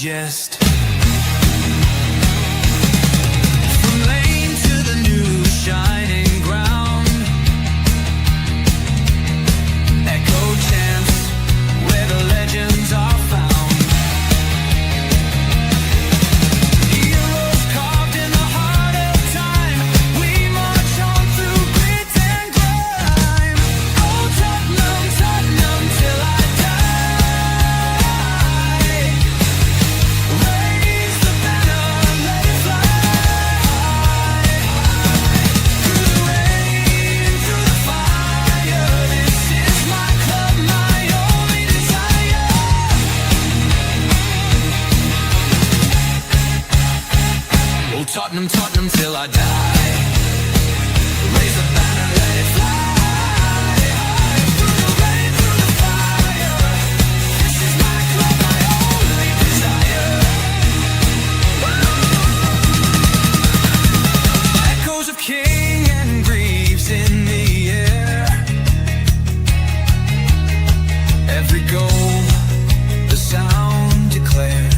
digest. From lane to the new shining ground, echo chants where the legends are found. Heroes carved in the heart of time, we march on through grit and grime. Oh Tottenham, Tottenham till I die. Raise the banner, let it fly. Through the rain, through the fire, this is my club, my only desire. Oh Tottenham, Tottenham till I die. Raise the banner, let it fly. Through the rain, through the fire, this is my club, my only desire. Echoes of King and Greaves in the air. Every goal, the sound declares.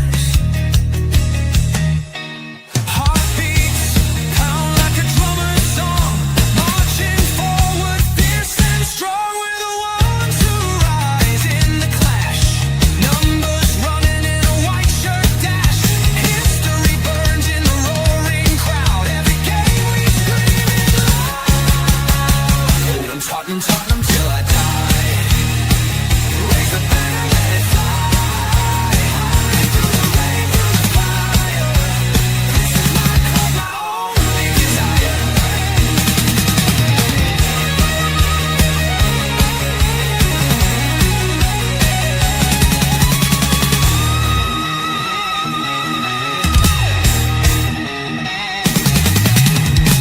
Heartbeats pound like a drummer's song, marching forward, fierce and strong. We're the ones who rise in the clash. Numbers running in a white shirt dash. History burns in the roaring crowd. Every game we scream it loud. I'm Tottenham, Tottenham till I die. Raise the banner, let it fly. Through the rain, through the fire, this is my club, my only desire.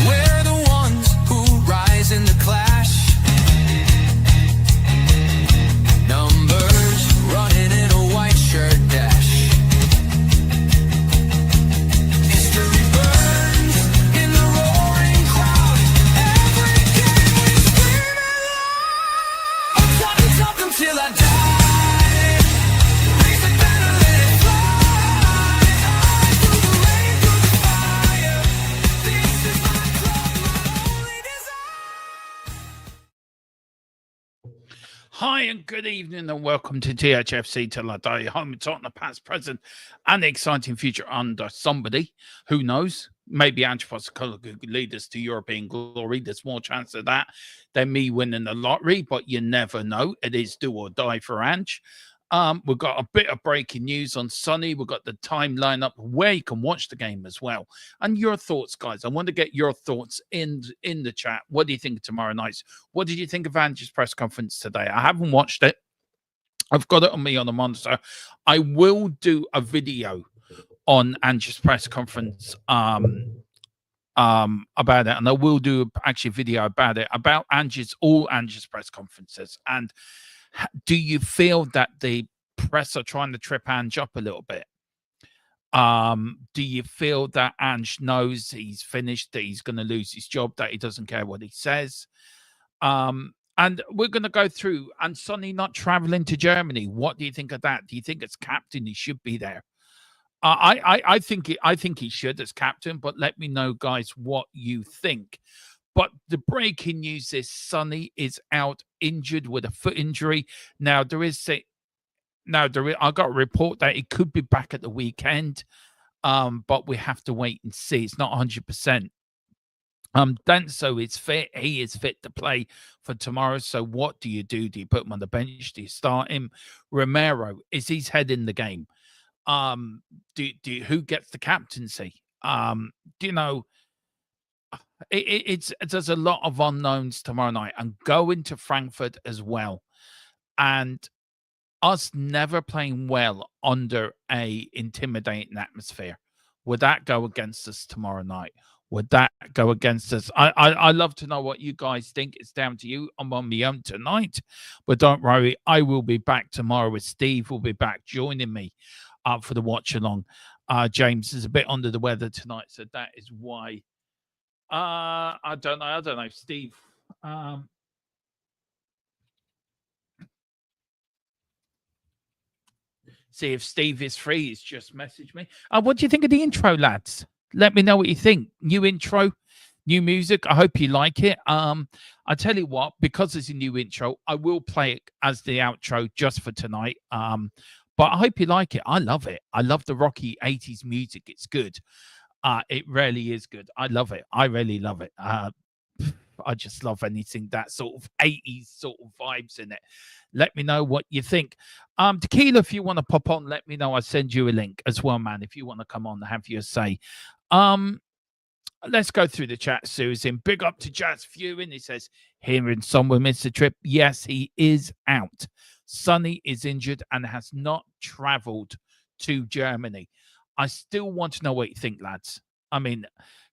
We're the ones who rise in the clash. Numbers running in a white shirt dash. History burns in the roaring crowd. Every game we scream it loud. I'm Tottenham, Tottenham till I die. Raise the banner, let it fly. Through the rain, through the fire, this is my club, my only desire. Hi and good evening and welcome to THFC Till I Die, home of Tottenham past, present and the exciting future under somebody. Who knows? Maybe Ange could lead us to European glory. There's more chance of that than me winning the lottery, but you never know. It is do or die for Ange. We've got a bit of breaking news on Sunny. We've got the timeline up where you can watch the game as well. And your thoughts, guys. I want to get your thoughts in the chat. What do you think of tomorrow night? What did you think of Ange's press conference today? I haven't watched it. I've got it on me on the monitor. I will do a video on Ange's press conference about it, and I will do actually a video about it, about all Ange's press conferences. And do you feel that the press are trying to trip Ange up a little bit? Do you feel that Ange knows he's finished, that he's going to lose his job, that he doesn't care what he says? And we're going to go through, and Sonny not traveling to Germany. What do you think of that? Do you think as captain he should be there? I think he should as captain, but let me know, guys, what you think. But the breaking news is Sonny is out injured with a foot injury. Now I got a report that he could be back at the weekend, but we have to wait and see. It's not 100%. Danso is fit. He is fit to play for tomorrow. So what do you do? Do you put him on the bench? Do you start him? Romero, is his head in the game? Who gets the captaincy? There's a lot of unknowns tomorrow night, and going to Frankfurt as well, and us never playing well under a intimidating atmosphere. Would that go against us tomorrow night? Would that go against us? I love to know what you guys think. It's down to you. I'm on my own tonight, but don't worry, I will be back tomorrow with Steve. Will be back joining me for the watch along. James is a bit under the weather tonight, so that is why. I don't know, Steve. See if Steve is free. He's just messaged me. What do you think of the intro, lads? Let me know what you think. New intro, new music. I hope you like it. I tell you what, because it's a new intro, I will play it as the outro just for tonight. But I hope you like it. I love it. I love the rocky 80s music. It's good. It really is good. I love it. I really love it. I just love anything that sort of 80s sort of vibes in it. Let me know what you think. Tequila, if you want to pop on, let me know. I'll send you a link as well, man. If you want to come on and have your say. Let's go through the chat, Susan. Big up to Jazz Viewing. He says, hearing someone miss the trip. Yes, he is out. Sonny is injured and has not traveled to Germany. I still want to know what you think, lads. I mean,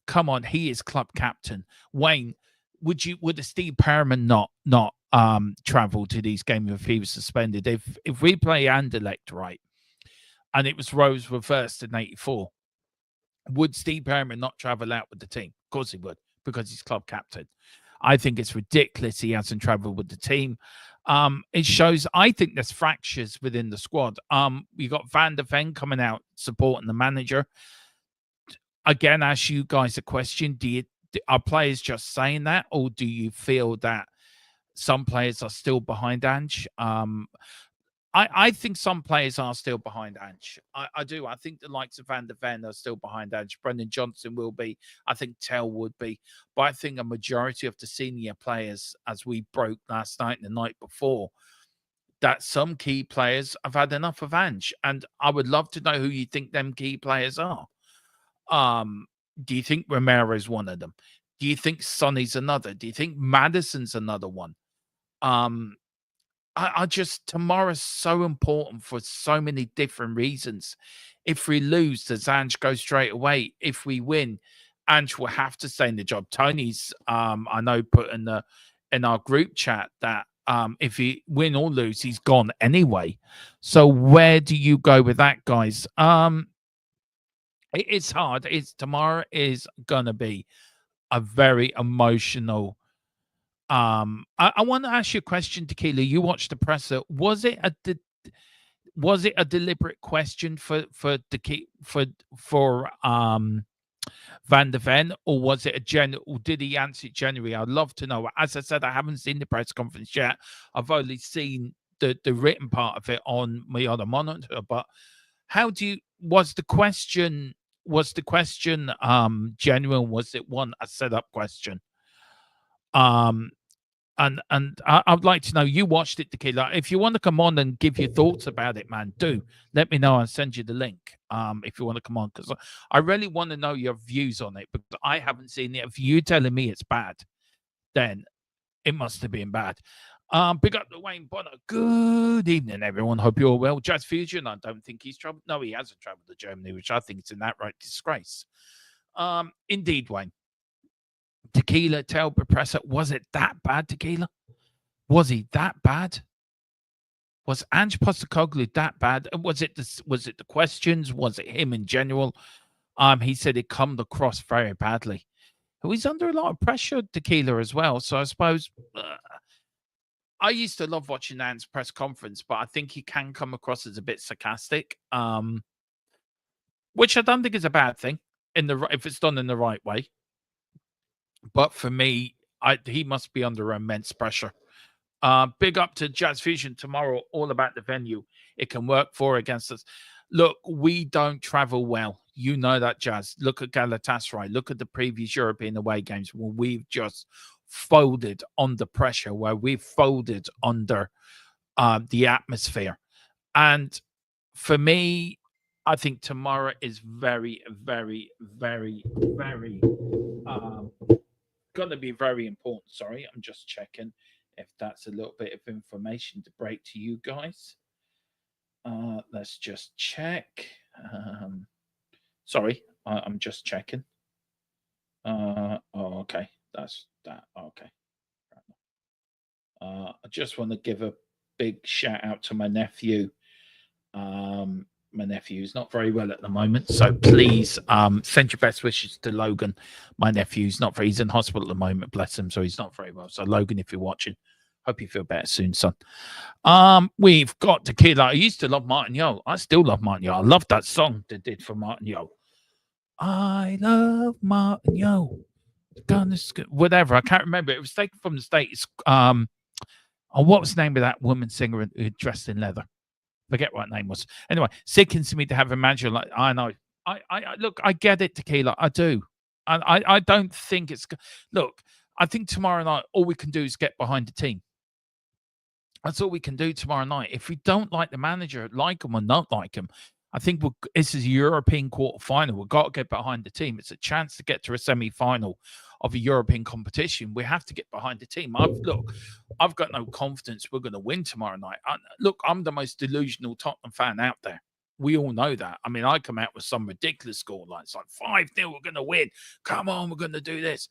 come on, he is club captain. Wayne, would the Steve Perriman not travel to these games if he was suspended? If we play Anderlecht right, and it was roles reversed in '84, would Steve Perriman not travel out with the team? Of course he would, because he's club captain. I think it's ridiculous he hasn't traveled with the team. It shows, I think there's fractures within the squad. We got Van der Ven coming out supporting the manager. Again, ask you guys a question. Are players just saying that, or do you feel that some players are still behind Ange? I think some players are still behind Ange. I do. I think the likes of Van der Ven are still behind Ange. Brendan Johnson will be. I think Tell would be. But I think a majority of the senior players, as we broke last night and the night before, that some key players have had enough of Ange. And I would love to know who you think them key players are. Do you think Romero's one of them? Do you think Sonny's another? Do you think Madison's another one? I just, tomorrow's so important for so many different reasons. If we lose, does Ange go straight away? If we win, Ange will have to stay in the job. Tony's, I know, put in our group chat that if he win or lose, he's gone anyway. So where do you go with that, guys? It's hard. Tomorrow is gonna be a very emotional. I want to ask you a question, Tequila. You watched the presser. Was it a deliberate question for Van der Ven, or was it a general? Did he answer it generally? I'd love to know. As I said, I haven't seen the press conference yet. I've only seen the written part of it on my other monitor. But was the question genuine? Was it a setup question? And I'd like to know, you watched it, Tequila. If you want to come on and give your thoughts about it, man, do let me know. I'll send you the link if you want to come on, because I really want to know your views on it, because I haven't seen it. If you're telling me it's bad, then it must have been bad. Big up to Wayne Bonner. Good evening, everyone. Hope you're well. Jazz Fusion, I don't think he's traveled. No, he hasn't traveled to Germany, which I think is an outright disgrace. Indeed, Wayne. Tequila, tell Professor, was it that bad, Tequila? Was he that bad? Was Ange Postecoglou that bad? Was it the questions? Was it him in general? He said it come across very badly. He's under a lot of pressure, Tequila, as well. So I suppose I used to love watching Ange's press conference, but I think he can come across as a bit sarcastic, which I don't think is a bad thing if it's done in the right way. But for me, he must be under immense pressure. Big up to Jazz Fusion tomorrow, all about the venue. It can work for or against us. Look, we don't travel well. You know that, Jazz. Look at Galatasaray. Look at the previous European away games where we've just folded under pressure, where we've folded under the atmosphere. And for me, I think tomorrow is very, very, very, very going to be very important. Sorry, I'm just checking if that's a little bit of information to break to you guys. Let's just check. Sorry, I'm just checking. Okay, that's that. Okay. I just want to give a big shout out to my nephew. My nephew's not very well at the moment, so please send your best wishes to Logan. My nephew's not very, he's in hospital at the moment, bless him, so he's not very well. So Logan, if you're watching, Hope you feel better soon, son. We've got Tequila. I used to love Martin Yo. I still love Martin Yo. I love that song they did for Martin Yo. I love Martin Yo. Whatever. I can't remember. It was taken from the States. Oh, what was the name of that woman singer who dressed in leather? Forget what her name was. Anyway, sickens me to have a manager like I know. I look. I get it, Tequila. I do. And I don't think it's. Look, I think tomorrow night all we can do is get behind the team. That's all we can do tomorrow night. If we don't like the manager, like him or not like him, I think this is a European quarterfinal. We've got to get behind the team. It's a chance to get to a semi-final of a European competition. We have to get behind the team. I've got no confidence we're going to win tomorrow night. Look, I'm the most delusional Tottenham fan out there. We all know that. I mean, I come out with some ridiculous score lines like 5-0, we're going to win. Come on, we're going to do this.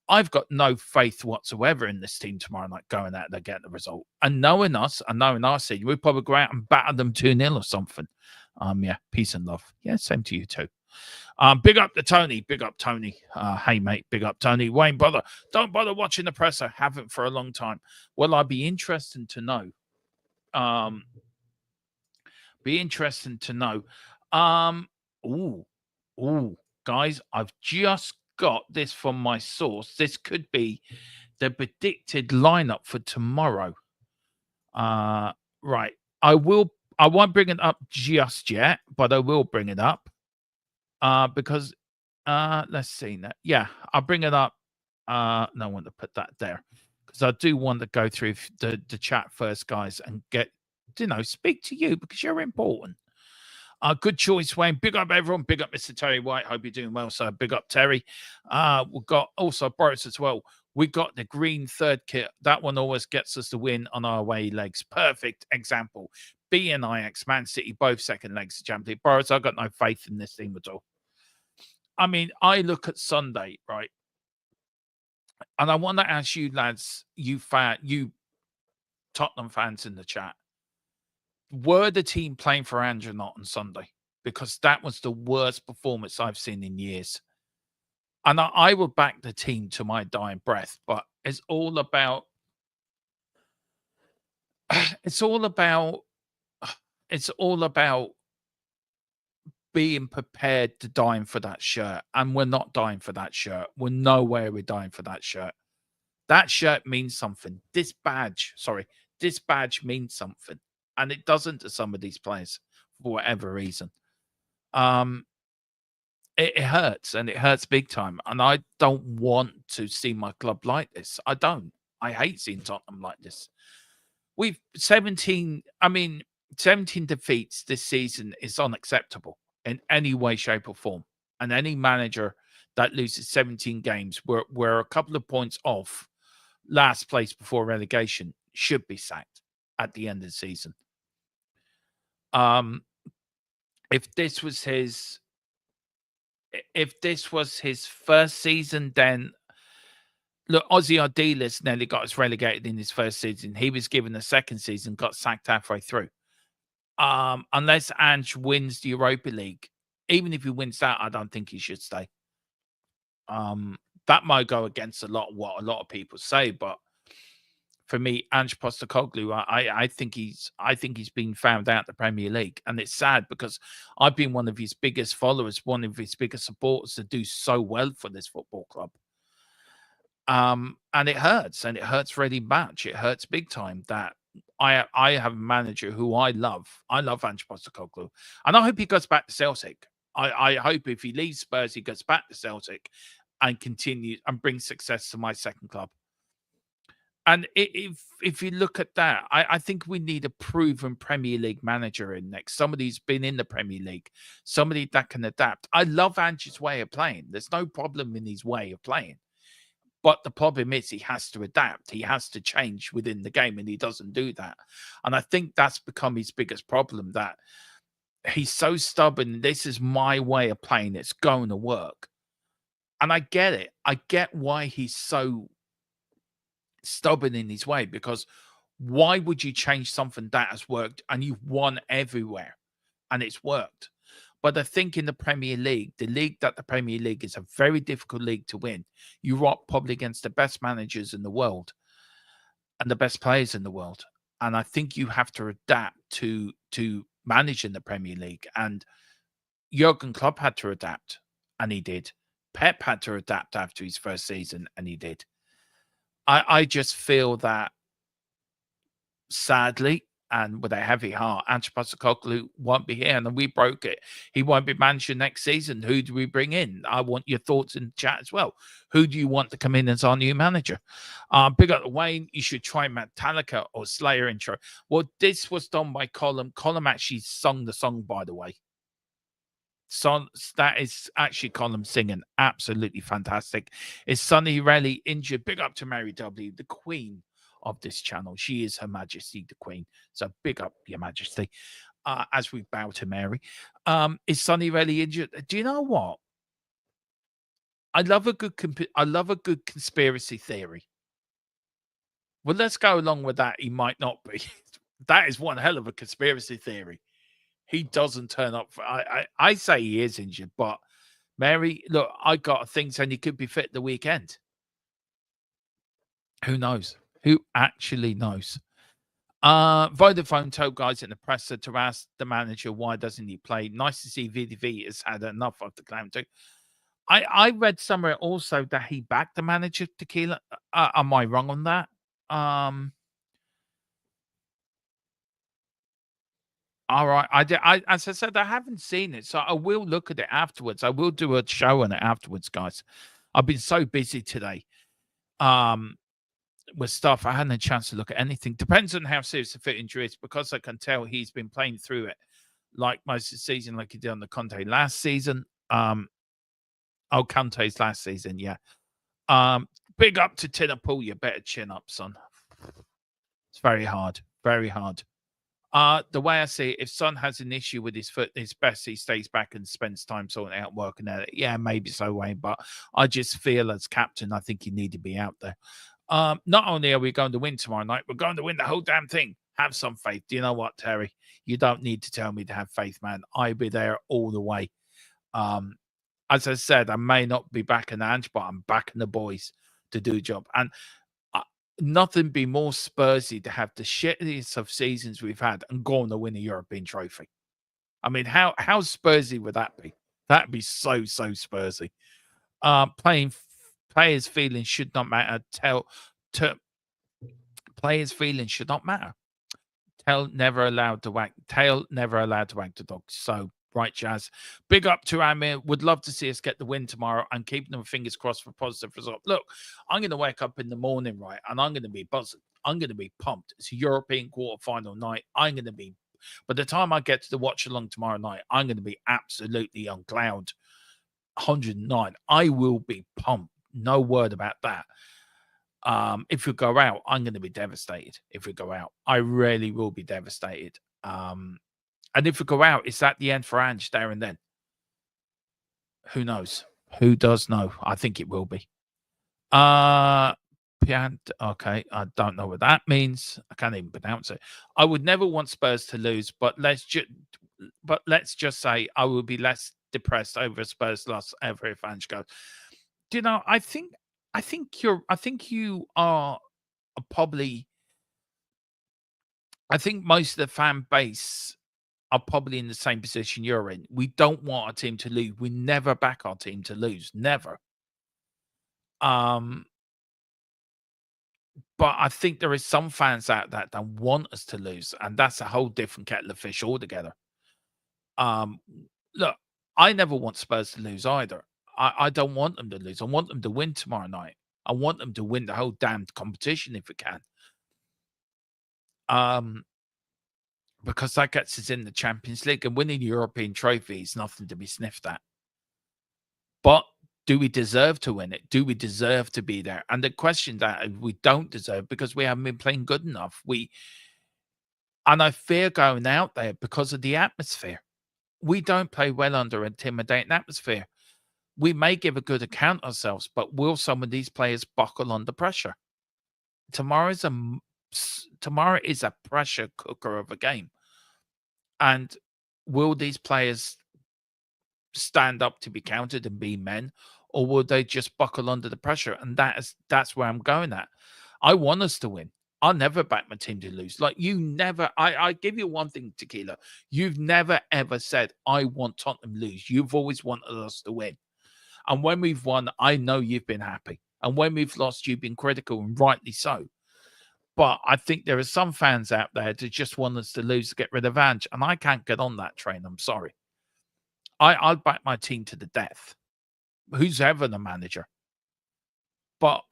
I've got no faith whatsoever in this team tomorrow night going out there getting the result. And knowing us and knowing our seed, we'll probably go out and batter them 2-0 or something. Yeah, peace and love. Yeah, same to you too. Big up to Tony. Big up, Tony. Hey, mate. Big up, Tony. Wayne, don't bother watching the presser. Haven't for a long time. Well, I'd be interested to know. Guys, I've just got this from my source. This could be the predicted lineup for tomorrow. Right. I won't bring it up just yet, but I will bring it up. Because let's see that. Yeah, I'll bring it up. No, I want to put that there because I do want to go through the chat first, guys, and get speak to you because you're important. Good choice, Wayne. Big up everyone. Big up Mr. Terry White. Hope you're doing well. So big up Terry. We've got also Boris as well. We got the green third kit. That one always gets us the win on our away legs. Perfect example. B and Ajax, Man City, both second legs of Champions League. Boris, I've got no faith in this team at all. I mean, I look at Sunday, right? And I want to ask you lads, you Tottenham fans in the chat, were the team playing for Ange or not on Sunday? Because that was the worst performance I've seen in years. And I will back the team to my dying breath, but it's all about being prepared to dying for that shirt. And we're not dying for that shirt. We're nowhere we're dying for that shirt. That shirt means something. This badge means something. And it doesn't to some of these players for whatever reason. It hurts, and it hurts big time. And I don't want to see my club like this. I don't. I hate seeing Tottenham like this. We've 17 defeats this season is unacceptable in any way, shape, or form. And any manager that loses 17 games, we're a couple of points off last place before relegation, should be sacked at the end of the season. If this was his first season, then look, Ozzy Ardiles nearly got us relegated in his first season. He was given a second season, got sacked halfway through. Unless Ange wins the Europa League, even if he wins that, I don't think he should stay. That might go against what a lot of people say, but for me, Ange Postecoglou, I think he's been found out the Premier League, and it's sad because I've been one of his biggest followers, one of his biggest supporters to do so well for this football club. And it hurts really much. It hurts big time that I have a manager who I love. I love Ange Postecoglou, and I hope he goes back to Celtic. I hope if he leaves Spurs, he goes back to Celtic and continues and brings success to my second club. And if you look at that, I think we need a proven Premier League manager in next. Somebody who's been in the Premier League, somebody that can adapt. I love Ange's way of playing. There's no problem in his way of playing. But the problem is he has to adapt. He has to change within the game, and he doesn't do that. And I think that's become his biggest problem, that he's so stubborn. This is my way of playing. It's going to work. And I get it. I get why he's so stubborn in his way, because why would you change something that has worked and you've won everywhere and it's worked? But I think in the Premier League, the Premier League is a very difficult league to win. You rock probably against the best managers in the world. and the best players in the world. And I think you have to adapt to managing the Premier League. And Jurgen Klopp had to adapt, and he did. Pep had to adapt after his first season, and he did. I just feel that sadly, and with a heavy heart, Ange Postecoglou won't be here, and we broke it. He won't be manager next season. Who do we bring in? I want your thoughts in the chat as well. Who do you want to come in as our new manager? Big up Wayne. You should try Metallica or Slayer intro. Well, this was done by Colin. Colin actually sung the song, by the way. So that is actually Colin singing. Absolutely fantastic. Is Sunny Relly injured? Big up to Mary W, the queen of this channel. She is Her Majesty the Queen. So big up, Your Majesty. As we bow to Mary. Is Sunny Relly injured? Do you know what? I love a good conspiracy theory. Well, let's go along with that. He might not be. That is one hell of a conspiracy theory. He doesn't turn up. I say he is injured, but Mary, look, I got a thing saying he could be fit the weekend. Who knows? Who actually knows? Vodafone told guys in the presser to ask the manager why doesn't he play. Nice to see VDV has had enough of the clown too. I read somewhere also that he backed the manager Tequila. Am I wrong on that? All right. As I said, I haven't seen it, so I will look at it afterwards. I will do a show on it afterwards, guys. I've been so busy today. With stuff, I hadn't a chance to look at anything. Depends on how serious the foot injury is, because I can tell he's been playing through it like most of the season, like he did on the Conte last season. Conte's last season, yeah. Big up to Tinnerpool. You better chin up, son. It's very hard. Very hard. The way I see it, if Son has an issue with his foot, it's best he stays back and spends time sorting out, working at it. Yeah, maybe so, Wayne, but I just feel as captain, I think you need to be out there. Not only are we going to win tomorrow night, we're going to win the whole damn thing. Have some faith. Do you know what, Terry? You don't need to tell me to have faith, man. I'll be there all the way. As I said, I may not be back in Ange, but I'm backing the boys to do a job. And nothing be more Spursy to have the shittiest of seasons we've had and go on to win a European trophy. I mean, how Spursy would that be? That'd be so Spursy. Players' feelings should not matter. Players' feelings should not matter. Tail never allowed to whack the dog. So right, Jazz. Big up to Amir. Would love to see us get the win tomorrow and keeping them fingers crossed for positive result. Look, I'm going to wake up in the morning, right, and I'm going to be buzzing. I'm going to be pumped. It's a European quarterfinal night. I'm going to be, by the time I get to the watch along tomorrow night, I'm going to be absolutely on cloud 109. I will be pumped. No word about that. If we go out, I'm going to be devastated. If we go out, I really will be devastated. And if we go out, is that the end for Ange there and then? Who knows? Who does know? I think it will be. Okay, I don't know what that means. I can't even pronounce it. I would never want Spurs to lose, but let's just say I will be less depressed over a Spurs loss ever if Ange goes. Do you know? I think you are probably. I think most of the fan base are probably in the same position you're in. We don't want our team to lose. We never back our team to lose. Never. But I think there is some fans out there that want us to lose, and that's a whole different kettle of fish altogether. Look, I never want Spurs to lose either. I don't want them to lose. I want them to win tomorrow night. I want them to win the whole damned competition if we can. Because that gets us in the Champions League, and winning the European trophy is nothing to be sniffed at. But do we deserve to win it? Do we deserve to be there? And the question that we don't deserve because we haven't been playing good enough. And I fear going out there because of the atmosphere. We don't play well under intimidating atmosphere. We may give a good account of ourselves, but will some of these players buckle under pressure? Tomorrow is a pressure cooker of a game. And will these players stand up to be counted and be men, or will they just buckle under the pressure? And that's where I'm going at. I want us to win. I'll never back my team to lose. Like you never, I give you one thing, Tequila. You've never ever said, I want Tottenham to lose. You've always wanted us to win. And when we've won, I know you've been happy. And when we've lost, you've been critical, and rightly so. But I think there are some fans out there that just want us to lose to get rid of Ange. And I can't get on that train. I'm sorry. I'll back my team to the death. Who's ever the manager. But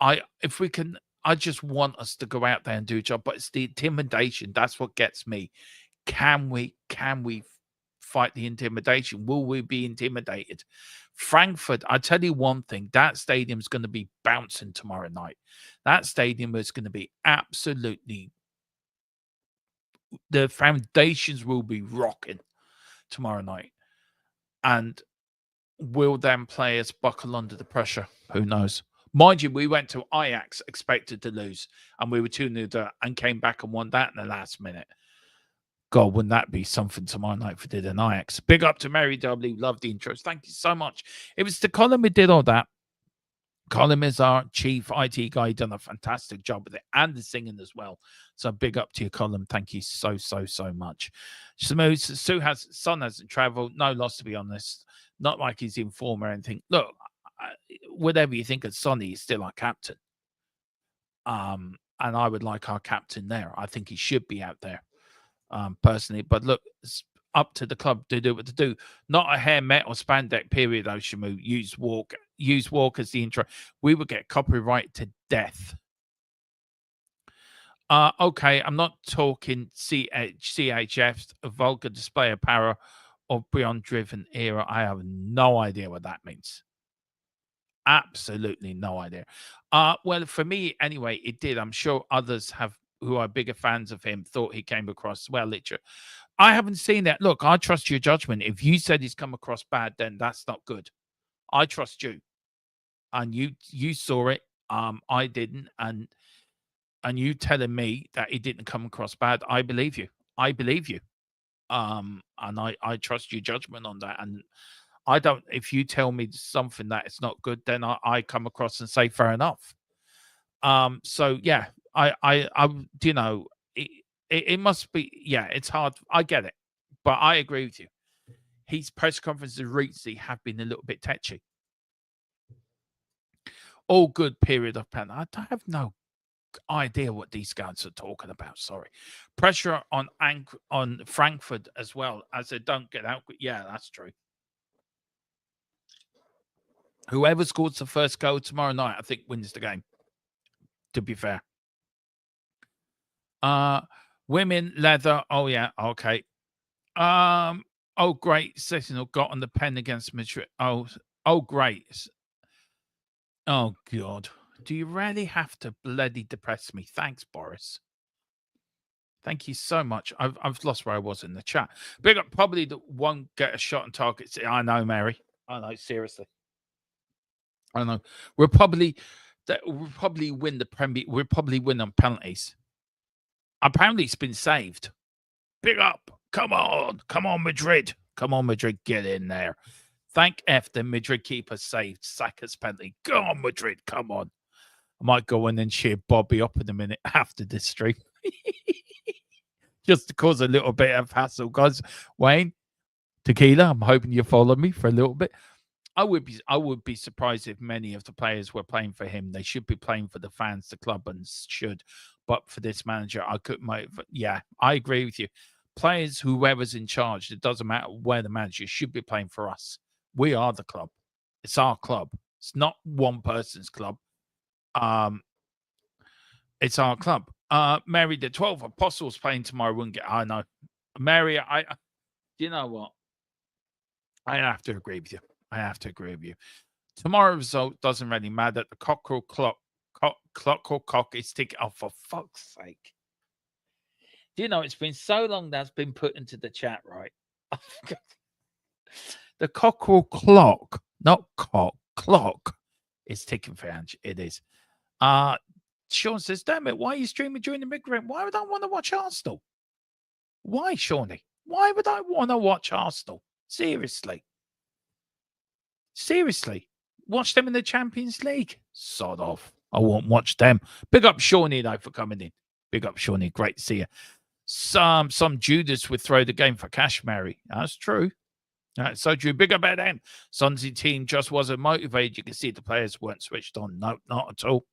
if we can, I just want us to go out there and do a job. But it's the intimidation. That's what gets me. Can we fight the intimidation? Will we be intimidated? Frankfurt, I tell you one thing, that stadium's going to be bouncing tomorrow night. That stadium is going to be absolutely, the foundations will be rocking tomorrow night. And will then players buckle under the pressure? Who knows? Mind you, we went to Ajax expected to lose, and we were 2-0 and came back and won that in the last minute. God, wouldn't that be something tomorrow night for did an Ajax? Big up to Mary W. Love the intros. Thank you so much. It was to Colin who did all that. Colin is our chief IT guy. Done a fantastic job with it and the singing as well. So big up to you, Colin. Thank you so much. Smooth. Son hasn't traveled. No loss, to be honest. Not like he's in form or anything. Look, whatever you think of Sonny, he's still our captain. And I would like our captain there. I think he should be out there. Personally, but look, it's up to the club to do what to do. Not a hair met or spandex period, Oshamu. Use walk as the intro. We would get copyright to death. Okay, I'm not talking CHF, a vulgar display of power or beyond driven era. I have no idea what that means. Absolutely no idea. Well, for me anyway, it did. I'm sure others have who are bigger fans of him thought he came across well. I haven't seen that. Look, I trust your judgment. If you said he's come across bad, then that's not good. I trust you, and you saw it. I didn't, and you telling me that he didn't come across bad. I believe you. I believe you. And I trust your judgment on that. And I don't. If you tell me something that it's not good, then I come across and say fair enough. So yeah. I you know, it must be, yeah, it's hard. I get it, but I agree with you. His press conferences recently have been a little bit touchy. All good period of pen. I have no idea what these guys are talking about. Sorry. Pressure on Frankfurt as well, as they don't get out. Yeah, that's true. Whoever scores the first goal tomorrow night, I think, wins the game. To be fair. Women leather. Oh yeah, okay. Oh great. Sentinel got on the pen against Madrid. Oh great. Oh God. Do you really have to bloody depress me? Thanks, Boris. Thank you so much. I've lost where I was in the chat. Big up, probably that won't get a shot on target. I know, Mary. I know, seriously. I know. We'll probably win the Premier. We'll probably win on penalties. Apparently, it's been saved. Big up. Come on, Madrid. Come on, Madrid. Get in there. Thank F the Madrid keeper saved Saka's penalty. Go on, Madrid. Come on. I might go in and cheer Bobby up in a minute after this stream. Just to cause a little bit of hassle, guys. Wayne, Tequila, I'm hoping you follow me for a little bit. I would be surprised if many of the players were playing for him. They should be playing for the fans, the club, and should. But for this manager, yeah, I agree with you. Players, whoever's in charge, it doesn't matter where the manager should be playing for us. We are the club. It's our club. It's not one person's club. It's our club. Mary, the 12 Apostles playing tomorrow wouldn't get. I know, Mary. You know what? I have to agree with you. Tomorrow's result doesn't really matter. The cockerel clock is ticking. Oh, for fuck's sake. Do you know, it's been so long that's been put into the chat, right? The cockerel clock, not clock, is ticking for Ange. It is. Sean says, damn it, why are you streaming during the mid-game? Why would I want to watch Arsenal? Why, Shawnee? Why would I want to watch Arsenal? Seriously. Watch them in the Champions League. Sod off. I won't watch them. Big up Shawnee, though, for coming in. Big up, Shawnee. Great to see you. Some Judas would throw the game for cash, Mary. That's true. That's so true. Big up at them. Swansea team just wasn't motivated. You can see the players weren't switched on. No, not at all.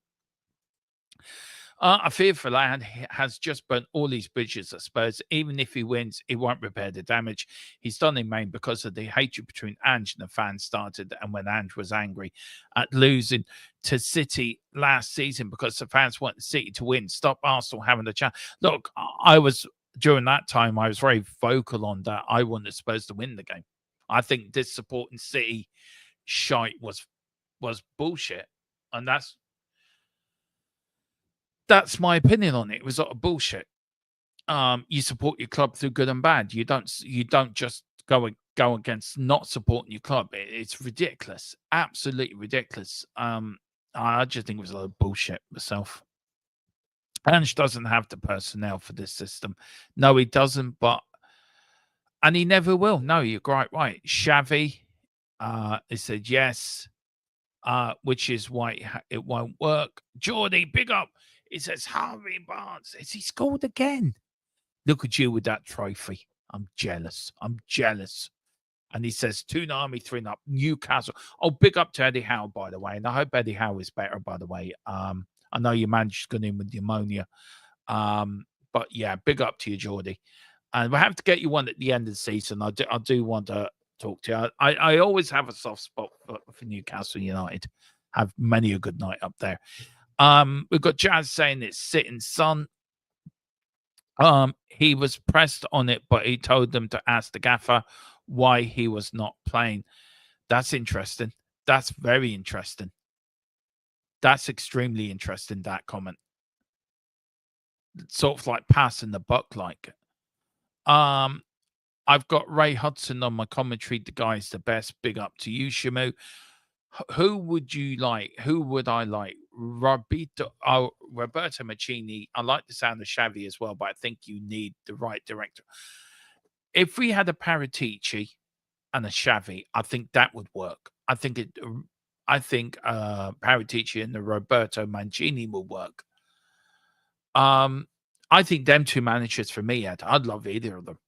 I fear for Land has just burnt all these bridges at Spurs. Even if he wins, he won't repair the damage he's done in Maine because of the hatred between Ange and the fans started. And when Ange was angry at losing to City last season because the fans wanted City to win, stop Arsenal having a chance. Look, during that time, I was very vocal on that. I wanted Spurs to win the game. I think this supporting City shite was bullshit. And that's my opinion on it. It was a lot of bullshit. You support your club through good and bad. You don't just go against not supporting your club. It's ridiculous, absolutely ridiculous. I just think it was a lot of bullshit myself. Ange doesn't have the personnel for this system. No, he doesn't. And he never will. No, you're quite right. Xavi, he said yes, which is why it won't work. Geordie, big up. He says, Harvey Barnes, has he scored again? Look at you with that trophy. I'm jealous. And he says, 2-0, 3-0, Newcastle. Oh, big up to Eddie Howe, by the way. And I hope Eddie Howe is better, by the way. I know your manager's gone in with pneumonia. But yeah, big up to you, Geordie. And we'll have to get you one at the end of the season. I do want to talk to you. I always have a soft spot for Newcastle United. Have many a good night up there. We've got Jazz saying it's sitting sun. He was pressed on it, but he told them to ask the gaffer why he was not playing. That's interesting. That's very interesting. That's extremely interesting, that comment. Sort of like passing the buck like. I've got Ray Hudson on my commentary. The guy's the best. Big up to you, Shamu. Who would you like? Who would I like? Roberto Mancini. I like the sound of Xavi as well, but I think you need the right director. If we had a Paratici and a Xavi, I think that would work. I think Paratici and the Roberto Mancini will work. I think them two managers for me, Ed, I'd love either of them.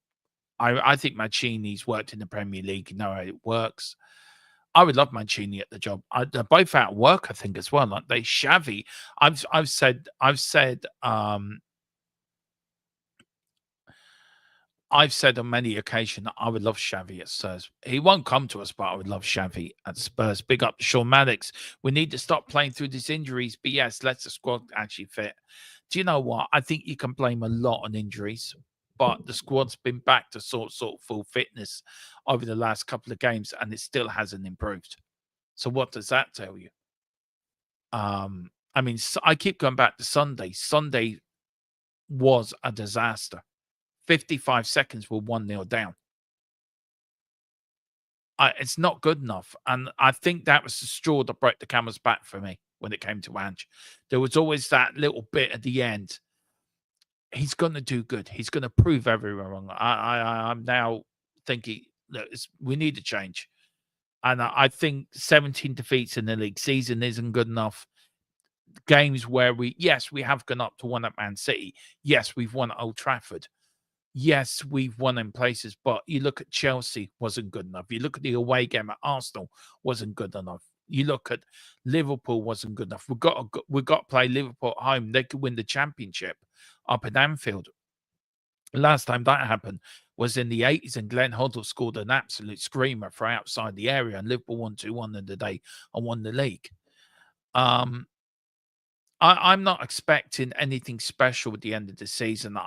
I think Mancini's worked in the Premier League, you know how it works. I would love Mancini at the job. They're both out of work, I think, as well. Like Xavi, I've said on many occasions I would love Xavi at Spurs. He won't come to us, but I would love Xavi at Spurs. Big up Sean Maddox. We need to stop playing through these injuries, but yes, let the squad actually fit. Do you know what? I think you can blame a lot on injuries, but the squad's been back to sort of full fitness over the last couple of games, and it still hasn't improved. So what does that tell you? I mean, I keep going back to Sunday. Sunday was a disaster. 55 seconds were 1-0 down. It's not good enough. And I think that was the straw that broke the camel's back for me when it came to Ange. There was always that little bit at the end. He's going to do good. He's going to prove everyone wrong. I'm now thinking, look, we need to change. And I think 17 defeats in the league season isn't good enough. Games where we have gone up to one at Man City. Yes, we've won at Old Trafford. Yes, we've won in places, but you look at Chelsea, wasn't good enough. You look at the away game at Arsenal, wasn't good enough. You look at Liverpool, wasn't good enough. We've got to play Liverpool at home. They could win the championship up at Anfield. The last time that happened was in the 80s, and Glenn Hoddle scored an absolute screamer for outside the area, and Liverpool won 2-1 in the day and won the league. I'm not expecting anything special at the end of the season.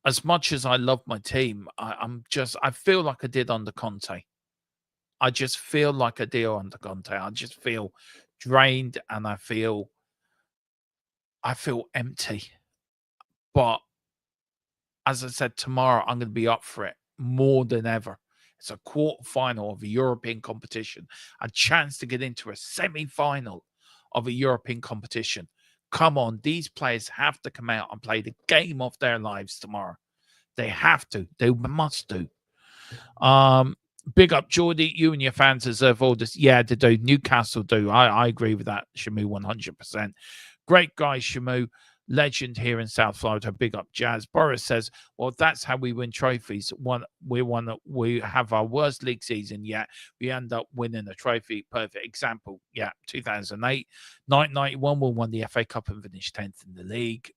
As much as I love my team, I feel like I did under Conte. I just feel like I did under Conte. I just feel drained and I feel empty. But as I said, tomorrow I'm going to be up for it more than ever. It's a quarterfinal of a European competition, a chance to get into a semi-final of a European competition. Come on, these players have to come out and play the game of their lives tomorrow. They have to. They must do. Big up, Geordie. You and your fans deserve all this. Yeah, they do. Newcastle do. I agree with that, Shamu, 100%. Great guy, Shamu. Legend here in South Florida. Big up Jazz. Boris says, well, that's how we win trophies. We have our worst league season, yet we end up winning a trophy. Perfect example. Yeah, 2008, 1991, we won the FA Cup and finished 10th in the league.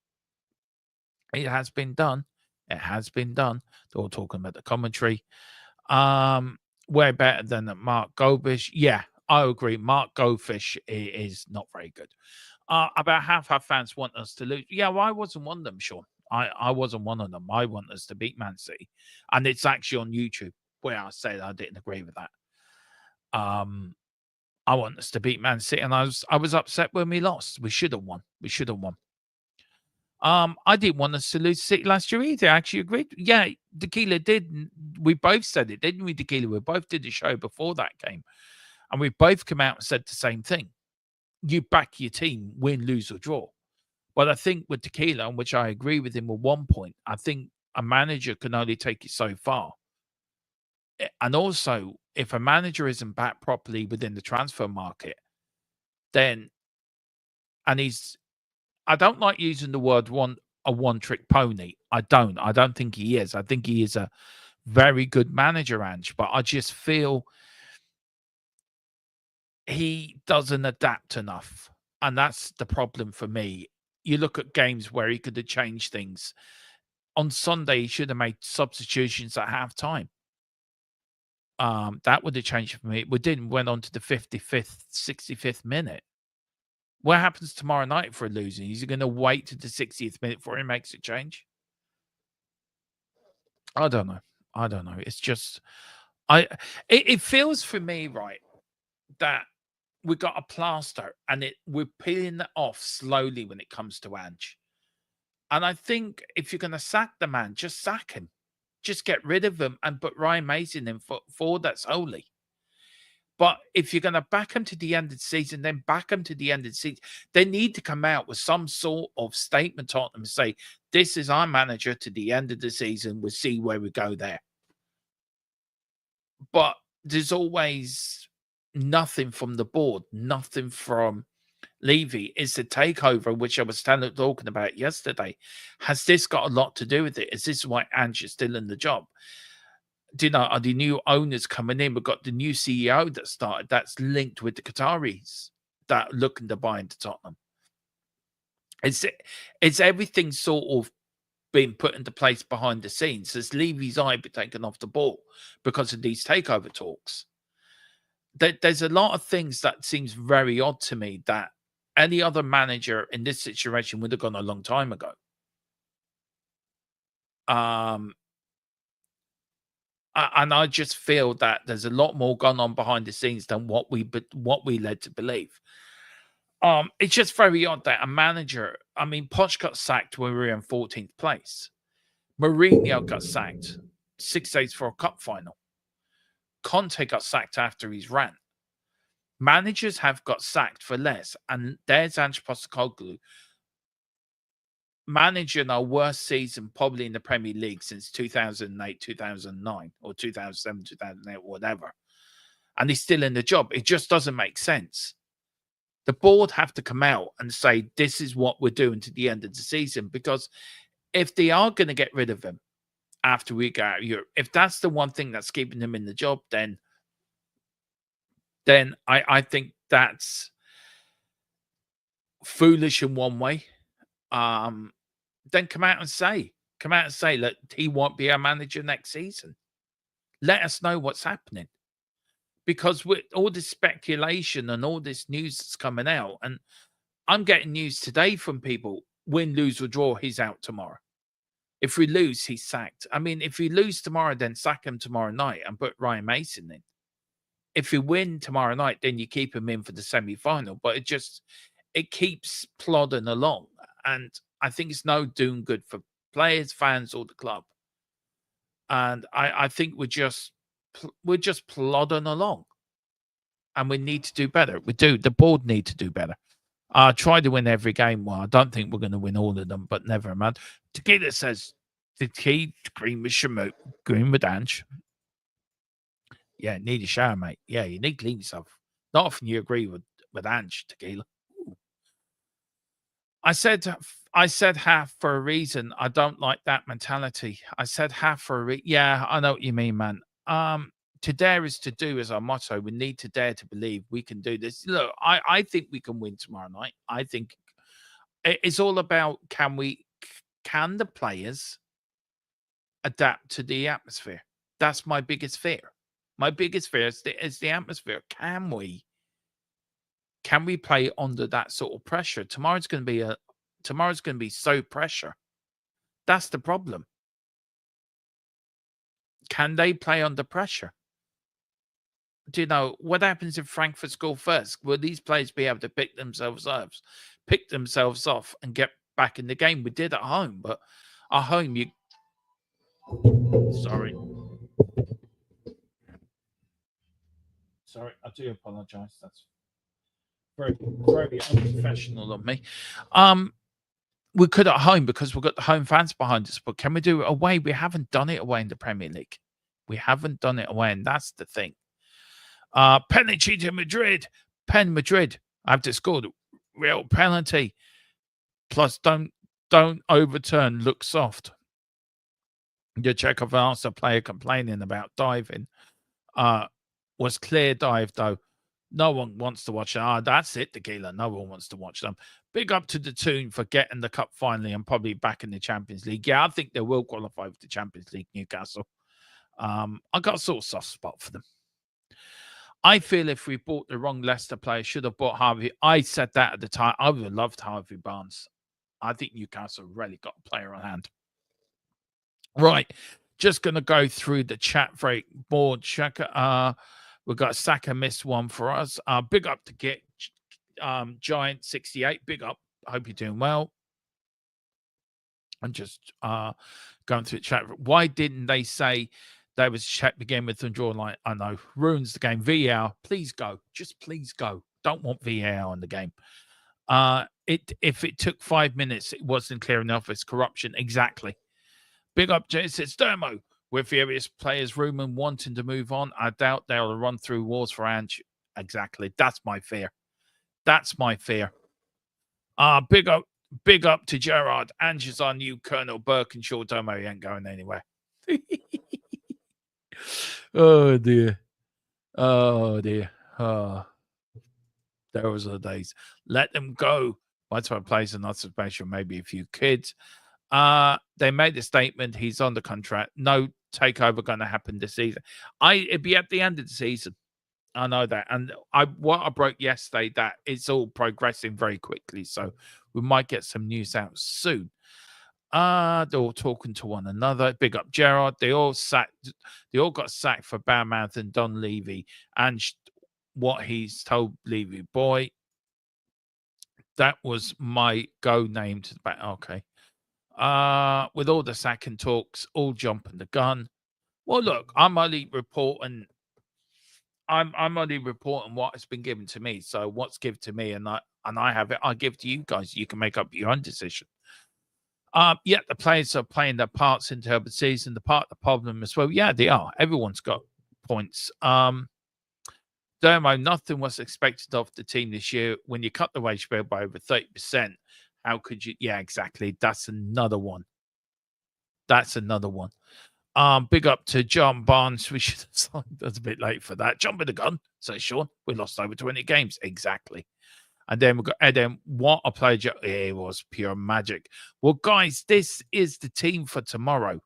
It has been done. It has been done. They're all talking about the commentary. Way better than Mark Goldfish. Yeah, I agree. Mark Goldfish is not very good. About half our fans want us to lose. Yeah, well, I wasn't one of them, Sean. I wasn't one of them. I want us to beat Man City. And it's actually on YouTube where I said I didn't agree with that. I want us to beat Man City, and I was upset when we lost. We should have won. We should have won. I didn't want us to lose City last year either. I actually agreed. Yeah, Tequila did. We both said it, didn't we, Tequila? We both did a show before that game. And we both come out and said the same thing. You back your team, win, lose, or draw. But I think with Tequila, on which I agree with him at one point, I think a manager can only take it so far. And also, if a manager isn't backed properly within the transfer market, then, and I don't like using the word a one-trick pony. I don't think he is. I think he is a very good manager, Ange, but I just feel he doesn't adapt enough. And that's the problem for me. You look at games where he could have changed things. On Sunday, he should have made substitutions at halftime. That would have changed for me. We didn't. Went on to the 55th, 65th minute. What happens tomorrow night if we're losing? Is he going to wait to the 60th minute before he makes a change? I don't know. It's just, it feels for me, right, that we got a plaster and we're peeling it off slowly when it comes to Ange. And I think if you're going to sack the man, just sack him. Just get rid of him and put Ryan Mason in for that's holy. But if you're going to back him to the end of the season, then back him to the end of the season. They need to come out with some sort of statement on them and say, this is our manager to the end of the season. We'll see where we go there. But there's always nothing from the board, nothing from Levy. Is the takeover, which I was talking about yesterday, has this got a lot to do with it? Is this why Ange is still in the job? Are the new owners coming in? We've got the new CEO that started that's linked with the Qataris that are looking to buy into Tottenham. It's everything sort of being put into place behind the scenes. Has Levy's eye been taken off the ball because of these takeover talks? There's a lot of things that seems very odd to me that any other manager in this situation would have gone a long time ago. And I just feel that there's a lot more going on behind the scenes than what we led to believe. It's just very odd that a manager, I mean, Poch got sacked when we were in 14th place. Mourinho got sacked 6 days for a cup final. Conte got sacked after his rant. Managers have got sacked for less, and there's Ange Postecoglou managing our worst season probably in the Premier League since 2008, 2009, or 2007, 2008, whatever. And he's still in the job. It just doesn't make sense. The board have to come out and say, this is what we're doing to the end of the season. Because if they are going to get rid of him after we go out of Europe, if that's the one thing that's keeping him in the job, then I think that's foolish in one way. Then come out and say, look, he won't be our manager next season. Let us know what's happening. Because with all this speculation and all this news that's coming out, and I'm getting news today from people, win, lose, or draw, he's out tomorrow. If we lose, he's sacked. I mean, if we lose tomorrow, then sack him tomorrow night and put Ryan Mason in. If we win tomorrow night, then you keep him in for the semi-final. But it keeps plodding along. And I think it's no doing good for players, fans, or the club. And I think we're just plodding along. And we need to do better. We do. The board need to do better. Try to win every game. Well, I don't think we're going to win all of them, but never mind. Tequila says, the key to green with Shamoot, green with Ange. Yeah, need a shower, mate. Yeah, you need to clean yourself. Not often you agree with Ange, Tequila. Ooh. I said I said half for a reason. I don't like that mentality. I said half for a yeah, I know what you mean, man. To dare is to do is our motto. We need to dare to believe we can do this. Look, I think we can win tomorrow night. I think it's all about can the players adapt to the atmosphere? That's my biggest fear. My biggest fear is the atmosphere. Can we play under that sort of pressure? Tomorrow's going to be so pressure. That's the problem. Can they play under pressure? Do you know what happens if Frankfurt score first? Will these players be able to pick themselves off, and get back in the game? We did at home, but at home, sorry, I do apologize. That's very, very unprofessional of me. We could at home because we've got the home fans behind us, but can we do it away? We haven't done it away in the Premier League. We haven't done it away, and that's the thing. Penalty to Madrid. Madrid. I've just scored a real penalty. Plus, don't overturn. Look soft. The Czechoslovakia player complaining about diving. Was clear dive though. No one wants to watch it. That's it, Tequila. No one wants to watch them. Big up to the Toon for getting the cup finally and probably back in the Champions League. Yeah, I think they will qualify for the Champions League, Newcastle. I got a sort of soft spot for them. I feel if we bought the wrong Leicester player, should have bought Harvey. I said that at the time. I would have loved Harvey Barnes. I think Newcastle really got a player on hand. Right. Just going to go through the chat very board. We've got Saka missed one for us. Big up to get Giant 68. Big up. I hope you're doing well. I'm just going through the chat. Why didn't they say there was a check begin with and draw line? I know. Ruins the game. VAR, please go. Just please go. Don't want VAR in the game. If it took 5 minutes, it wasn't clear enough. It's corruption. Exactly. Big up, Jason. It's Dermo. With various players rumoring wanting to move on, I doubt they'll run through walls for Ange. Exactly. That's my fear. That's my fear. Big up to Gerard. Ange is our new Colonel Birkinshaw. Dermo, he ain't going anywhere. Oh, dear. Oh, dear. Oh. Those are the days. Let them go. Once my place and not special, maybe a few kids. They made a statement. He's on the contract. No takeover going to happen this season. It'd be at the end of the season. I know that. And what I broke yesterday, that it's all progressing very quickly. So we might get some news out soon. They're all talking to one another. Big up Gerard. They all got sacked for Badmouth and Don Levy and what he's told Levy boy. That was my go name to the back. Okay. With all the sacking talks, all jumping the gun. Well, look, I'm only reporting what has been given to me. So what's given to me, and I have it, I give to you guys. You can make up your own decision. Yeah, the players are playing their parts in the season. The problem as well. Yeah, they are. Everyone's got points. Dermo, nothing was expected of the team this year. When you cut the wage bill by over 30%, how could you? Yeah, exactly. That's another one. Big up to John Barnes. We should have signed. That's a bit late for that. Jumping the gun, says Sean. We lost over 20 games. Exactly. And then we've got Eden. What a play. It was pure magic. Well, guys, this is the team for tomorrow.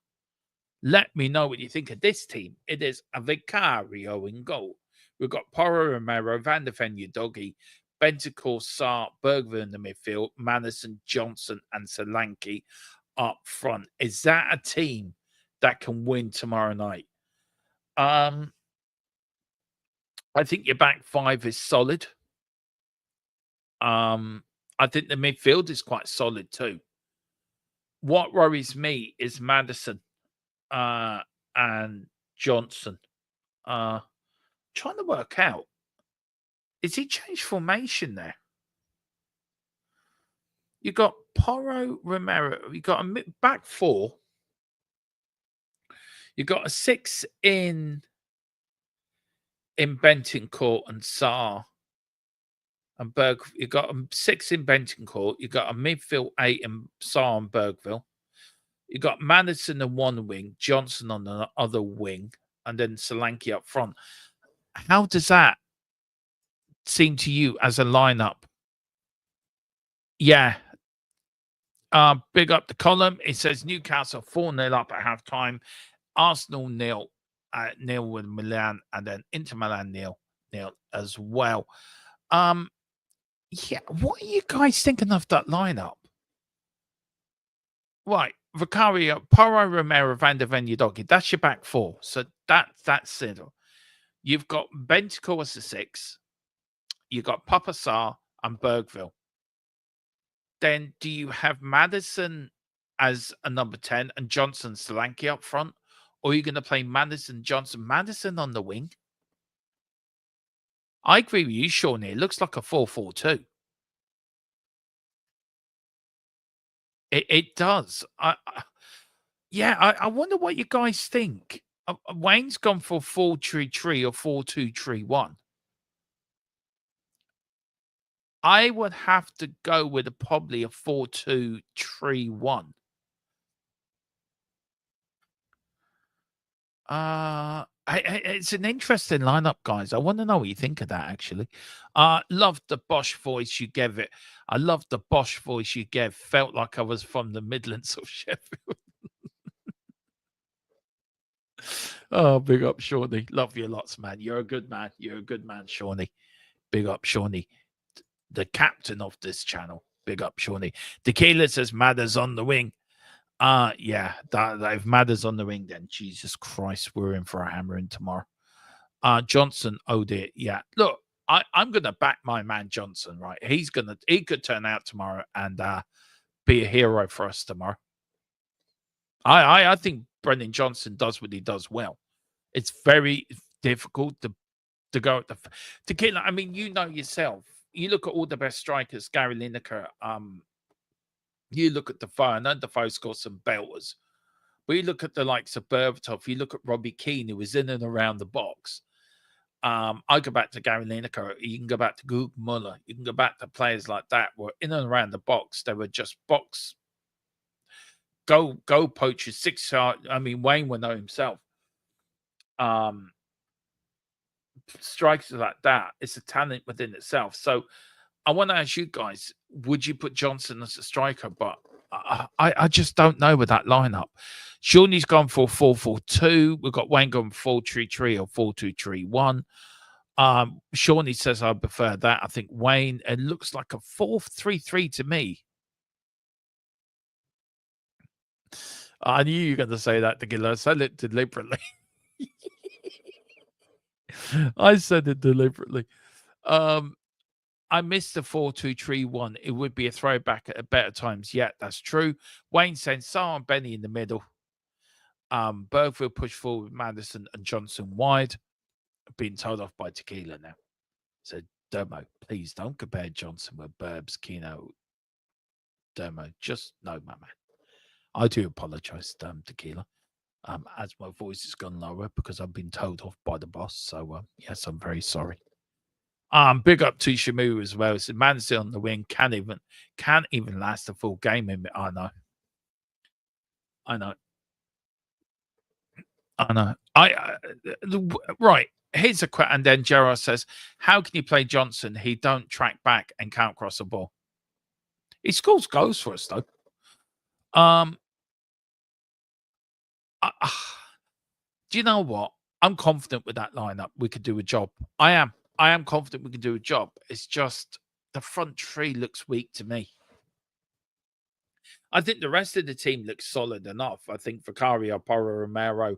Let me know what you think of this team. It is a Vicario in goal. We've got Porro, Romero, Van der Ven, Udogi, Bentancur, Sarr, Bergville in the midfield, Madison, Johnson, and Solanke up front. Is that a team that can win tomorrow night? I think your back five is solid. I think the midfield is quite solid too. What worries me is Madison and Johnson. Trying to work out, is he changed formation there? You got Porro, Romero. You got a back four. You got a 6 in Bentancur and Sarr. And you got a 6 in Bentoncourt. You got a midfield 8 in Saar and Bergville. You got Madison on one wing, Johnson on the other wing, and then Solanke up front. How does that seem to you as a lineup? Yeah. Big up the column. It says Newcastle 4-0 up at halftime. Arsenal 0 with Milan, and then Inter Milan 0 as well. Yeah, what are you guys thinking of that lineup? Right, Vicario, Porro, Romero, Van der Ven, Udogie. That's your back four. So that's it. You've got Bentancur as the 6. You've got Papa Sarr and Bergville. Then do you have Madison as a number 10 and Johnson Solanke up front? Or are you going to play Madison on the wing? I agree with you, Sean. It looks like a 4-4-2. It does. I wonder what you guys think. Wayne's gone for 4-3-3 or 4-2-3-1. I would have to go with probably a 4-2-3-1. It's an interesting lineup, guys. I want to know what you think of that, actually. Love the Bosch voice you gave it. I love the Bosch voice you gave. Felt like I was from the Midlands of Sheffield. Oh, big up, Shawnee. Love you lots, man. You're a good man. You're a good man, Shawnee. Big up, Shawnee. The captain of this channel. Big up, Shawnee. Tequila says Matters on the wing. Yeah, that if Matters on the wing, then Jesus Christ, we're in for a hammering tomorrow. Johnson, oh dear, yeah. Look, I'm gonna back my man Johnson, right? He could turn out tomorrow and be a hero for us tomorrow. I think Brendan Johnson does what he does well. It's very difficult to go at to kill. I mean, you know yourself. You look at all the best strikers, Gary Lineker. You look at Defoe. I know Defoe scored some belters, but you look at the likes of Berbatov. You look at Robbie Keane, who was in and around the box. I go back to Gary Lineker. You can go back to Gug Muller. You can go back to players like that were in and around the box. They were just box go poachers, 6 yard. I mean, Wayne will know himself. Strikers like that, it's a talent within itself. So I want to ask you guys, would you put Johnson as a striker? But I just don't know with that lineup. Shawnee's gone for 4-4-2. We've got Wayne going 4-3-3 or 4-2-3-1. Shawnee says I prefer that. I think Wayne, it looks like a 4-3-3 to me. I knew you were going to say that, Tequila. I said it deliberately. I said it deliberately. I missed the 4-2-3-1. It would be a throwback at better times. Yeah, that's true. Wayne saying Saar and Benny in the middle. Bergville push forward, Madison and Johnson wide. Being told off by Tequila now. So, Dermo, please don't compare Johnson with Burbs, Keno. Dermo, just no, my man. I do apologize, Tequila. As my voice has gone lower because I've been told off by the boss. So, yes, I'm very sorry. Big up to Shamu as well. So Madison on the wing can't even last a full game in it. I know. Right. Here's a question. And then Gerard says, how can you play Johnson? He don't track back and can't cross the ball. He scores goals for us, though. Do you know what? I'm confident with that lineup. We could do a job. I am confident we can do a job. It's just the front three looks weak to me. I think the rest of the team looks solid enough. I think Vicario, Porro, Romero,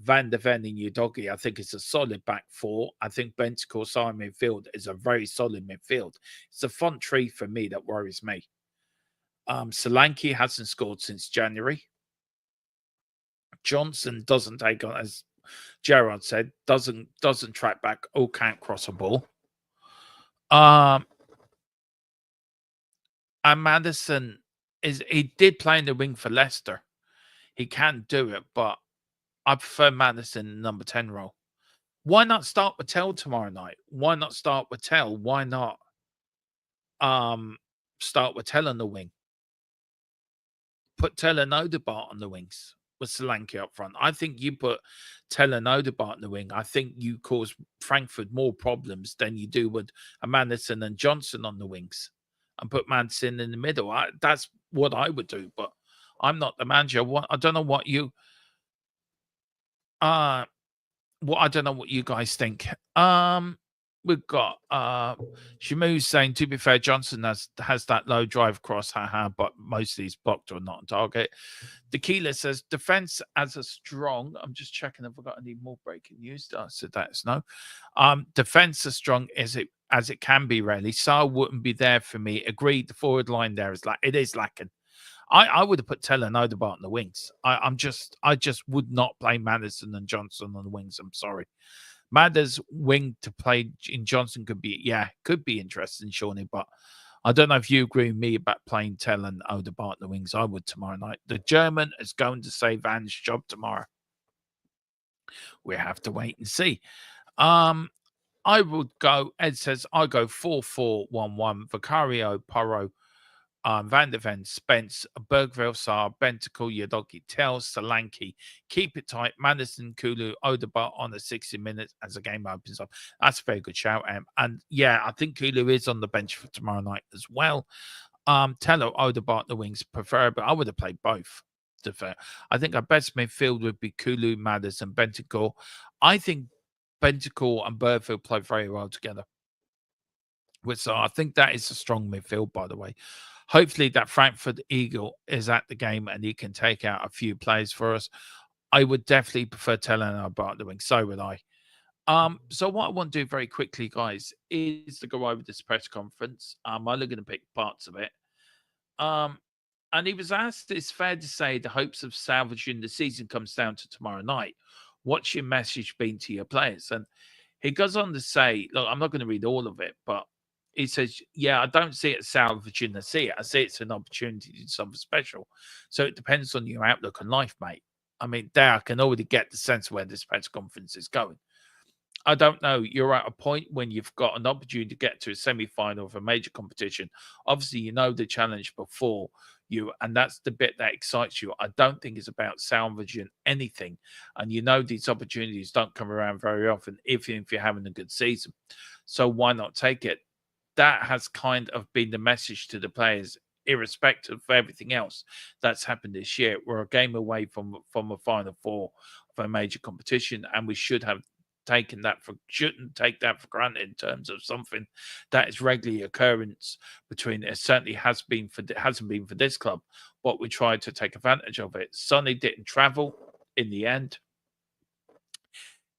Van der Ven and Udogie, I think it's a solid back four. I think Bentancur side midfield is a very solid midfield. It's the front three for me that worries me. Solanke hasn't scored since January. Johnson doesn't take on, as Gerard said, doesn't track back or can't cross a ball. And Madison he did play in the wing for Leicester. He can do it, but I prefer Madison in number 10 role. Why not start with Tell tomorrow night? Why not start with Tell? Why not start with Tell on the wing. Put Tell and Odegaard on the wings with Solanke up front. I think you put Tell and Odegaard on the wing. I think you cause Frankfurt more problems than you do with a Madison and Johnson on the wings, and put Madison in the middle. That's what I would do, but I'm not the manager. I don't know what you I don't know what you guys think. We've got Shamu saying, to be fair, Johnson has that low drive cross, haha, but most of these blocked or not on target. Tequila says defense as a strong. I'm just checking if I've got any more breaking news. I said that's no. Defense as strong as it can be, really. Saar wouldn't be there for me. Agreed, the forward line there is like it is lacking. I would have put Teller and Odegaard on the wings. I just would not play Madison and Johnson on the wings. I'm sorry. Madder's wing to play in Johnson could be interesting, Shawnee, but I don't know if you agree with me about playing Tell and Odegaard on the wings. I would tomorrow night. The German is going to save Ange's job tomorrow. We have to wait and see. I would go, Ed says, I go 4-4-1-1. Vicario, Porro, Van der Ven, Spence, Bergville, Saar, Bentacle, Yadoki, Tell, Solanke. Keep it tight. Madison, Kulu, Odegaard on the 60 minutes as the game opens up. That's a very good shout. And yeah, I think Kulu is on the bench for tomorrow night as well. Tello, Odegaard, the wings, preferably. I would have played both. To fair, I think our best midfield would be Kulu, Madison, Bentacle. I think Bentacle and Bergville play very well together. So I think that is a strong midfield, by the way. Hopefully that Frankfurt Eagle is at the game and he can take out a few plays for us. I would definitely prefer telling about the wing. So would I. So what I want to do very quickly, guys, is to go over this press conference. I'm only going to pick parts of it. And he was asked, it's fair to say the hopes of salvaging the season comes down to tomorrow night. What's your message been to your players? And he goes on to say, look, I'm not going to read all of it, but he says, yeah, I don't see it salvaging the sea. I see it's an opportunity to do something special. So it depends on your outlook on life, mate. I mean, there I can already get the sense of where this press conference is going. I don't know. You're at a point when you've got an opportunity to get to a semi-final of a major competition. Obviously, you know the challenge before you, and that's the bit that excites you. I don't think it's about salvaging anything. And you know these opportunities don't come around very often, even if you're having a good season. So why not take it? That has kind of been the message to the players, irrespective of everything else that's happened this year. We're a game away from a Final Four of a major competition, and we shouldn't take that for granted in terms of something that is regularly occurrence between. It certainly hasn't been for this club, but we tried to take advantage of it. Sonny didn't travel in the end.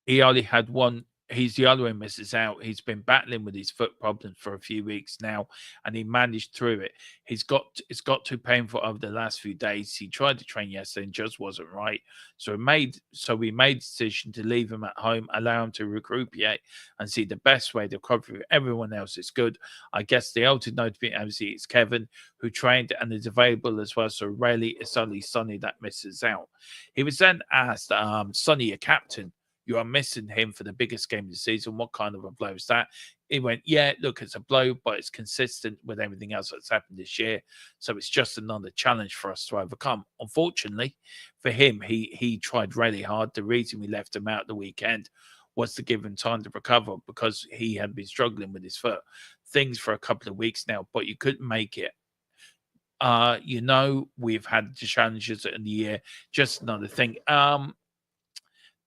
He only had one. He's the other one misses out. He's been battling with his foot problems for a few weeks now, and he managed through it. It's got too painful over the last few days. He tried to train yesterday and just wasn't right. So we made the decision to leave him at home, allow him to recuperate, and see the best way to cover everyone else is good. I guess the ultimate note to be obviously it's Kevin who trained and is available as well. So really, it's only Sonny that misses out. He was then asked, Sonny, a captain. You are missing him for the biggest game of the season. What kind of a blow is that? He went, yeah, look, it's a blow, but it's consistent with everything else that's happened this year. So it's just another challenge for us to overcome. Unfortunately for him, he tried really hard. The reason we left him out the weekend was to give him time to recover because he had been struggling with his foot. Things for a couple of weeks now, but you couldn't make it. We've had the challenges in the year. Just another thing.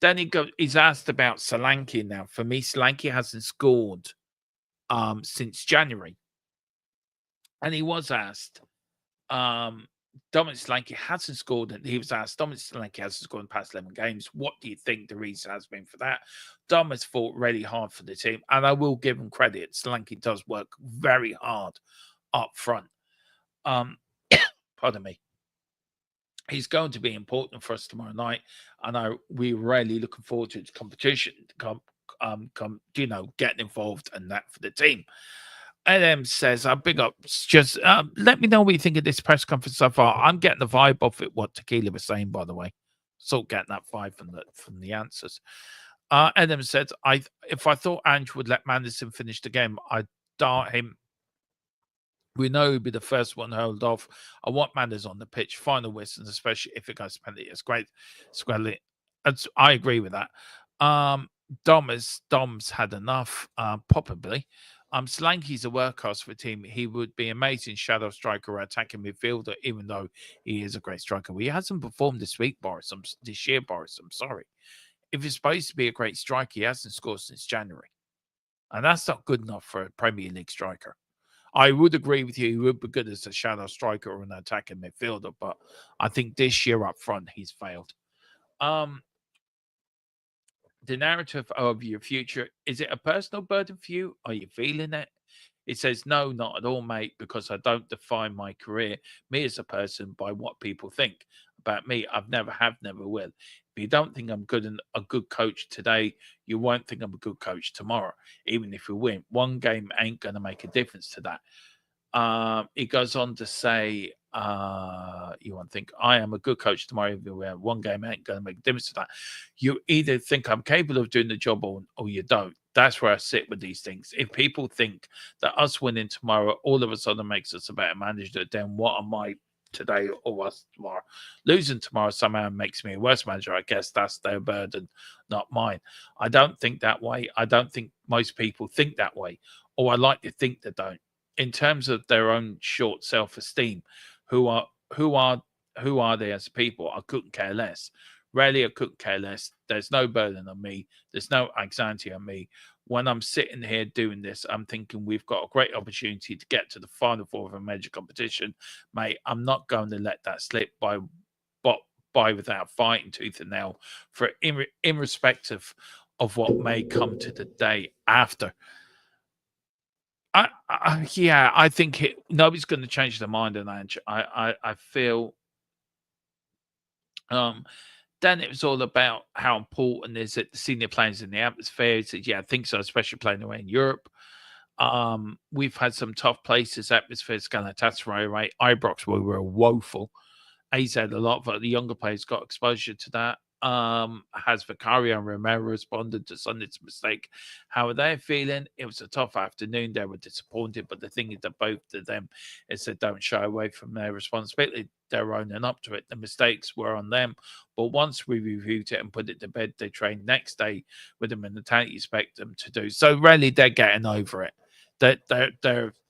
Then he's asked about Solanke now. For me, Solanke hasn't scored since January. And he was asked, Dominic Solanke hasn't scored. And he was asked, Dominic Solanke hasn't scored in the past 11 games. What do you think the reason has been for that? Dom has fought really hard for the team. And I will give him credit. Solanke does work very hard up front. Pardon me. He's going to be important for us tomorrow night, and we're really looking forward to the competition to getting involved and that for the team. LM says, big ups. Just let me know what you think of this press conference so far. I'm getting the vibe of it, what Tequila was saying, by the way. Sort of getting that vibe from the answers. LM said, if I thought Ange would let Madison finish the game, I'd dart him We know he'll be the first one held off. I want matters on the pitch, final whistles, especially if it goes to penalty. It's great. I agree with that. Um, Dom's had enough, probably. Slanky's a workhorse for a team. He would be amazing shadow striker or attacking midfielder, even though he is a great striker. But he hasn't performed this week, Boris. This year, Boris. I'm sorry. If he's supposed to be a great striker, he hasn't scored since January. And that's not good enough for a Premier League striker. I would agree with you. He would be good as a shadow striker or an attacking midfielder, but I think this year up front he's failed. The narrative of your future, is it a personal burden for you? Are you feeling it? It says, no, not at all, mate, because I don't define my career, me as a person, by what people think about me. I've never have, never will. If you don't think I'm good and a good coach today, you won't think I'm a good coach tomorrow, even if we win. One game ain't going to make a difference to that. He goes on to say, you want to think, I am a good coach tomorrow. One game ain't going to make a difference to that. You either think I'm capable of doing the job or you don't. That's where I sit with these things. If people think that us winning tomorrow all of a sudden makes us a better manager, then what am I today or us tomorrow? Losing tomorrow somehow makes me a worse manager. I guess that's their burden, not mine. I don't think that way. I don't think most people think that way, or I like to think they don't. In terms of their own short self-esteem, who are they as people? I couldn't care less. Rarely I couldn't care less. There's no burden on me. There's no anxiety on me. When I'm sitting here doing this, I'm thinking we've got a great opportunity to get to the final four of a major competition. Mate, I'm not going to let that slip by without fighting tooth and nail for irrespective of what may come to the day after. I think nobody's going to change their mind on Ange. I feel. Then it was all about how important is it the senior players in the atmosphere. He said, yeah, I think so, especially playing away in Europe. We've had some tough places, atmospheres, Galatasaray, right? Ibrox, where we were woeful. AZ, a lot of the younger players got exposure to that. Has Vicario and Romero responded to Sunday's mistake? How are they feeling? It was a tough afternoon. They were disappointed, but the thing is that both of them is they don't shy away from their responsibility. They're owning up to it. The mistakes were on them, but once we reviewed it and put it to bed, they trained next day with the mentality you expect them to do. So really, they're getting over it. They're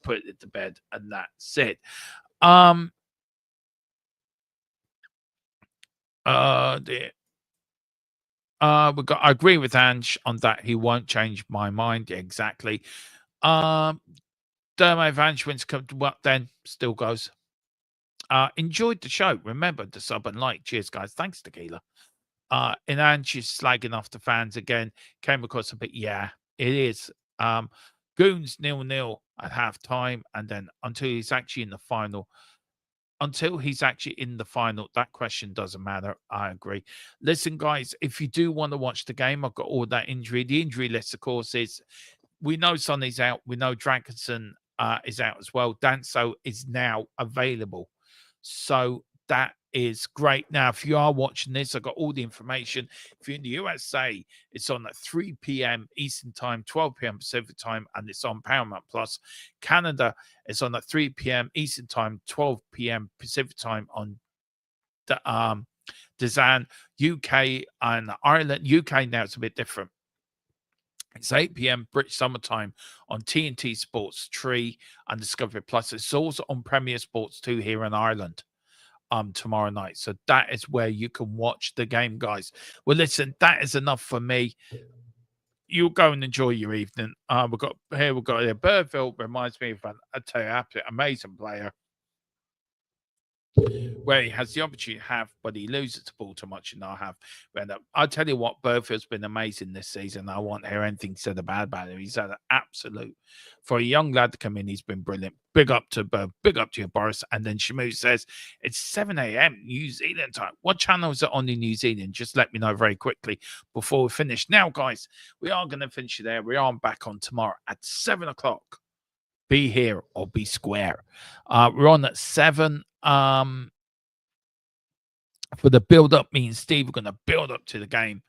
put it to bed, and that's it. The I agree with Ange on that. He won't change my mind. Exactly. Dermo Ange wins, well, then still goes. Enjoyed the show. Remember to sub and like. Cheers, guys. Thanks, Tequila. And Ange is slagging off the fans again. Came across a bit. Yeah, it is. Goons 0-0 at half time, and then until he's actually in the final. Until he's actually in the final, that question doesn't matter. I agree. Listen, guys, if you do want to watch the game, I've got all that injury. The injury list, of course, is we know Sonny's out. We know Drakenson is out as well. Danso is now available. So that is great. Now, if you are watching this, I've got all the information. If you're in the USA, it's on at 3 p.m. Eastern Time, 12 p.m. Pacific Time, and it's on Paramount Plus. Canada is on at 3 p.m. Eastern Time, 12 p.m. Pacific Time on the DAZN. UK and Ireland. UK now it's a bit different. It's 8 p.m. British summertime on TNT Sports 3 and Discovery Plus. It's also on Premier Sports 2 here in Ireland tomorrow night. So that is where you can watch the game, guys. Well, listen, that is enough for me. You go and enjoy your evening. We've got here. Burville reminds me of an absolutely amazing player where he has the opportunity to have, but he loses the ball too much and I have. And I'll tell you what, Burfield's been amazing this season. I won't hear anything said about him. He's had an absolute, for a young lad to come in, he's been brilliant. Big up to you, Boris. And then Shamu says, it's 7 a.m. New Zealand time. What channel is it on in New Zealand? Just let me know very quickly before we finish. Now, guys, we are going to finish there. We are back on tomorrow at 7 o'clock. Be here or be square. We're on at 7. For the build up, me and Steve are going to build up to the game.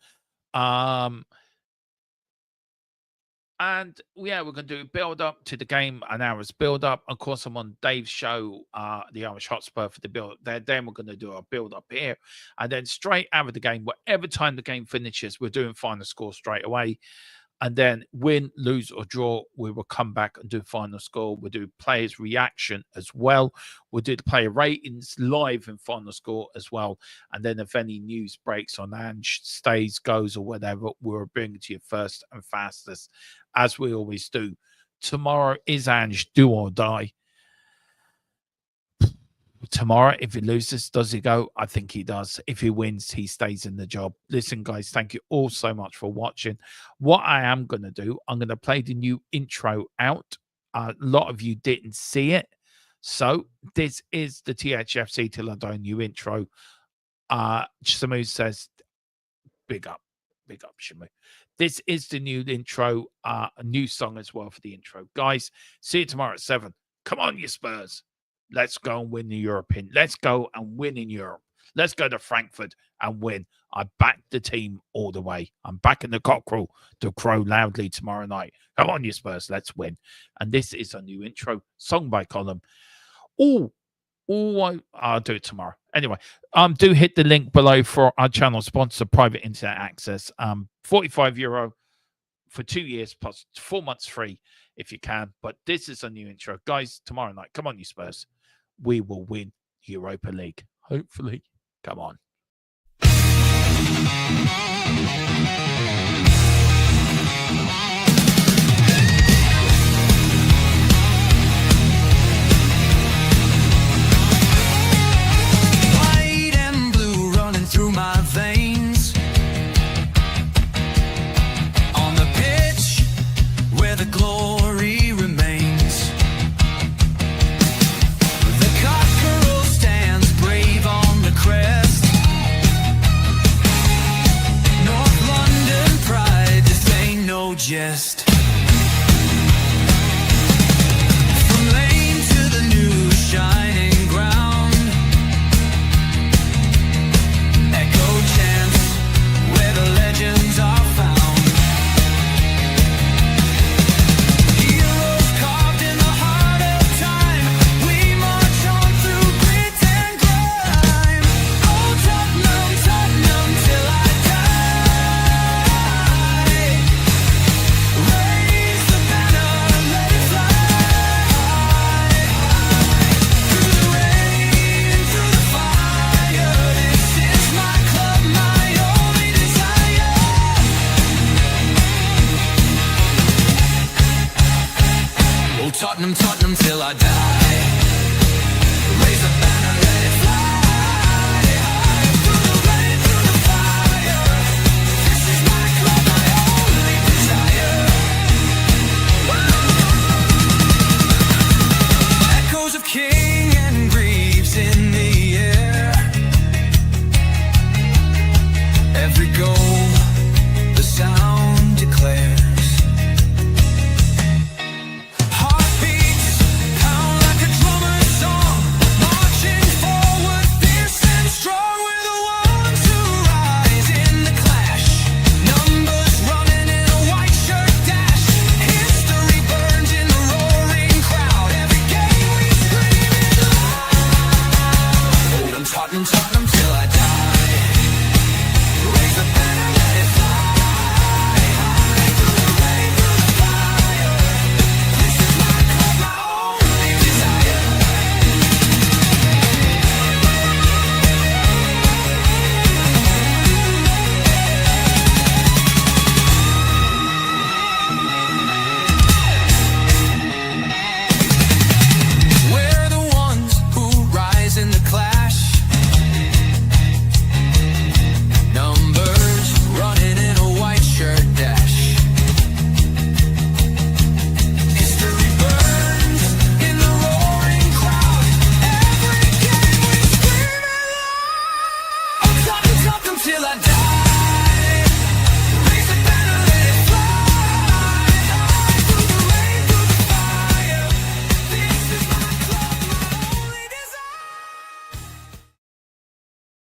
And yeah, we're going to do build up to the game, an hour's build up. Of course, I'm on Dave's show, the Irish Hotspur, for the build there. Then we're going to do our build up here, and then straight out of the game, whatever time the game finishes, we're doing final score straight away. And then win, lose, or draw, we will come back and do final score. We'll do players' reaction as well. We'll do the player ratings live in final score as well. And then if any news breaks on Ange, stays, goes, or whatever, we'll bring it to you first and fastest, as we always do. Tomorrow is Ange, do or die. Tomorrow, if he loses, does he go? I think he does. If he wins, he stays in the job. Listen, guys, thank you all so much for watching. What I am going to do, I'm going to play the new intro out. A lot of you didn't see it. So this is the THFC Till I Die new intro. Shamu says, big up, Shamu. This is the new intro, a new song as well for the intro. Guys, see you tomorrow at 7. Come on, you Spurs. Let's go and win the European. Let's go and win in Europe. Let's go to Frankfurt and win. I back the team all the way. I'm backing the cockerel to crow loudly tomorrow night. Come on, you Spurs. Let's win. And this is a new intro, song by Column. I'll do it tomorrow. Anyway, do hit the link below for our channel sponsor, private internet access. €45 for 2 years plus 4 months free if you can. But this is a new intro. Guys, tomorrow night, come on, you Spurs. We will win Europa League. Hopefully. Come on. White and blue running through my veins. On the pitch where the glory remains. The cockerel stands brave on the crest. North London pride, this ain't no jest.